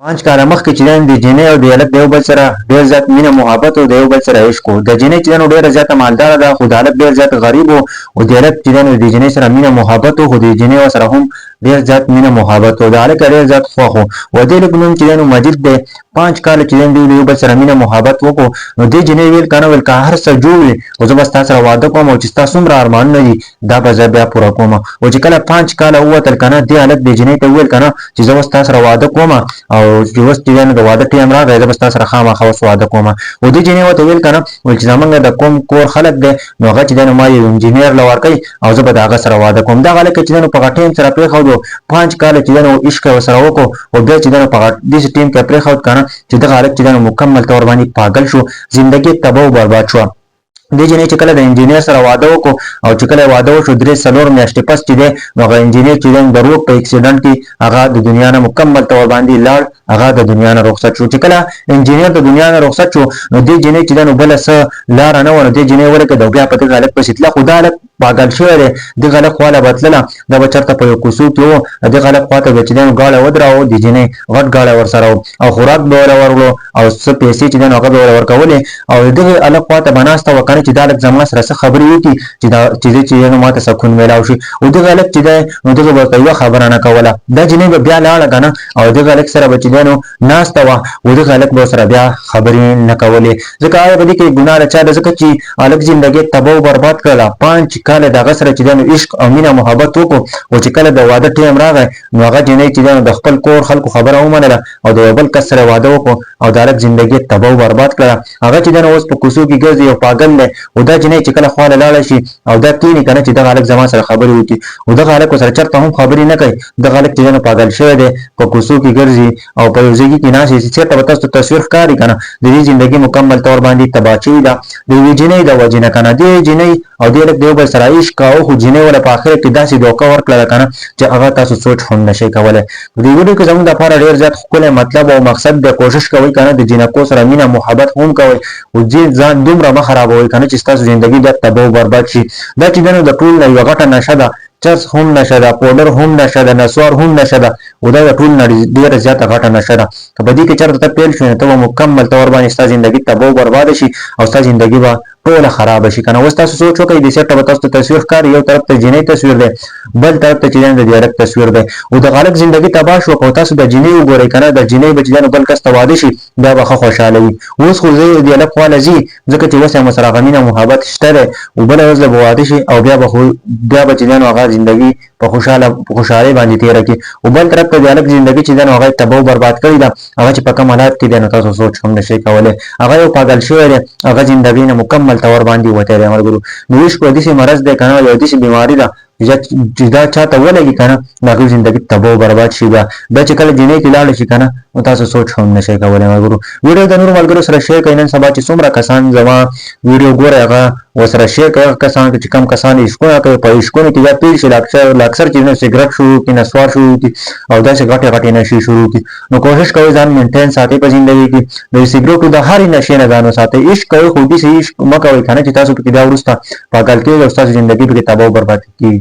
5 کاله مخکې چې د جنۍ او د هلک د یو بل سره ډېر زیات مینه محبت او د یو بل سره عشق و. د جنۍ چې دی نو ډېره زیاته مالداره ده، خو د هلک ډېر زیات غریب و. او د هلک چې دی نو د جنۍ سره مینه محبت و، خو د جنۍ سره هم ډېر زیات مینه محبت و. د هلک ډېر زیات خوښ و. و دې هلک نوم چې دی نو مجید دی. 5 کاله چې دی د یو بل سره مینه محبت وکړو. نو دې جنۍ ویل که نه ویل که هر څه جوړ وي خو زه به ستا سره واده کوم او چې ستا څومره ارمانونه دي دا به زه بیا پوره کوم. او چې کله 5 کاله ووتل که نه دې هلک دې جنۍ ته وویل که نه چې زه اوس ستا سره واده کوم او چې اوس چې دی نو د واده ټایم راغی زه به ستا سره خامخا اوس واده کوم. و دې جنۍ ورته ویل که نه ویل چې زمونږ د کوم کور خلک دی نو هغه چې دی نو ما یو انجینر له ورکوي او زه به د هغه سره واده کوم. دغه هلک چې دی نو په هغه ټایم سره پرېښودو 5 کاله چې دی نو عشق یې ورسره وکړو او بیا چې دی نو په هغه داسې ټایم کې پرېښود که نه چې دغه هلک چې دی نو مکمل طور باندې پاگل شو، زندګي تباه و برباد شوه. دې جنۍ چې کله د انجینر سره واده وکړو او چې کله واده وشو 3-4 میاشتې پس چې دی نو هغه انجینر چې دی د روډ په اکسیډنټ کې هغه د دنیا نه مکمل طور باندې لاړ، هغه د دنیا نه رخصت شو. چې کله انجینر د دنیا نه رخصت شو نو دې جنۍ چې دی نو بله څه لاره نه وه، نو دې جنۍ ولګېده او بیا په دغه هلک پسې تله. خو دا هلک پاگل شوی دی، دغه هلک خواله به تلله دا به چېرته په یو کوڅو کې و، دغه هلک خواته به چې دی نو ګاډی ودراوه، د جنۍ غټ ګاډی ورسره و او خوراک به ورله ورکړو او څه پیسې چې دی نو هغه به ورله ورکولې او دغه هلک خواته به ناسته وه که نه چې دا هلک زما سره څه خبرې وکړي چې دا چې دی نو ما ته سکون میلاو شي. او دغه هلک چې دی نو دغه به ورته یوه خبره نه کوله، دا جنۍ به بیا لاړه که نه او دغه هلک سره به چې دی نو ناسته وه او دغه هلک به ورسره بیا خبرې نه کولې. ځکه آیا په دې کې ګناه د چا ده؟ ځکه چې هلک زندګي تباه و برباد کړله. 5 کاله د هغه سره چې دی نو عشق او مینه محبت وکړو او چې کله د واده ټایم راغی نو هغه جنۍ چې دی نو د خپل کور خلکو خبره ومنله او د یو بل کس سره واده وکړو او د هلک زندګي تباه و برباد کړله. هغه چې دی نو اوس په کوڅو کې ګرځي یو پاگل دی. او دا جنۍ چې کله خواله لاړه شي او دا کښېني که نه چې دغه هلک زما سره خبرې وکړي او دغه هلک ورسره چېرته هم خبرې نه کوي. دغه هلک چې دی نو پاگل شوی دی، په کوڅو کې ګرځي او په یو ځای کې ناست وي. چېرته به تاسو ته تصویر ښکاري که نه د دې زندګي مکمل طور باندې تباه شوې ده د یوې جنۍ د وجې نه که نه. دې جنۍ او دې هلک د یو بل سره عشق کاوه خو جنۍ ولې په آخر کې داسې دوکه ورکړله که نه چې هغه تاسو سوچ هم نشئ کولی. په دې ویډیو کې زموږ دپاره ډېر زیات ښکلی مطلب او مقصد دی. کوشش کوئ که نه د جنکو سره مینه محبت هم کوئ او ځان دومره مه خرابوئ که نه چې ستاسو زندګي بیا تباه و برباد شي. دا چې دی نو د ټول نه یوه غټه نشه ده، چرس هم نشه ده، پوډر هم نشه ده، نسوار هم نشه ده او دا د ټول نه ډېره زیاته غټه نشه ده. که په دې کې چېرته ته پیل شوې نو ته به مکمل طور باندې ستا زندګي تباه و برباده شي او ستا زندګي به ټوله خرابه شي که نه. اوس تاسو سوچ وکړئ د سیټه به تاسو ته تصویر ښکاري، یو طرف ته جنۍ تصویر دی بل طرف ته چې دی د دې هلک تصویر دی او د هلک زندګي تباه شوه. که تاسو د جنۍ وګورئ که نه د جنۍ به چې دی نو بل کس ته واده شي بیا به ښه خوشحاله وي. اوس خو زه د هلک خواله ځي ځکه چې اوس یې ورسره هغه مینه محبت شته دی او بله ورځ به واده شي او بیا به چې دی نو هغه زندګي په خوشحالۍ باندې تېره کړي او بل طرف ته د هلک زندګي چې دی نو هغه یې تباه و برباد کړې ده. هغه چې په کوم حالات کې دی نو تاسو سوچ هم نشئ کولی. هغه یو پاگل شوی دی، هغه زندګۍ نه مکمل طور باندې وتی دی ملګرو. نو عشق یو داسې مرض دی که نه یو داسې بیماري ده چې دا چاته ولګي که نه د هغوی زندګي تباه و برباد شي. بیا چې کله جنۍ کې لاړه شي که نه نو تاسو سوچ هم نشئ کولی ملګرو. ویډیو د نورو ملګرو سره شیر کړئ. نن سبا چې څومره کسان زما ویډیو ګورئ هغه ورسره شیر کړئ. هغه کسان چې کم کسان عشقونه کوي په عشقونو کې بیا پیل شي اکثر چې سګرټ شروع کړي، نسوار شروع کړي او داسې غټې غټې نشې شروع کړي. نو کوشش کوئ ځان مینټین ساتئ په زندګۍ کې، د سګرټو د هرې نشې نه ځان وساتئ. عشق کوئ خو داسې عشق مه کوئ که نه چې تاسو پکې بیا وروسته پاگل کېږئ او ستاسو زندګي پکې تباه و برباد کېږي.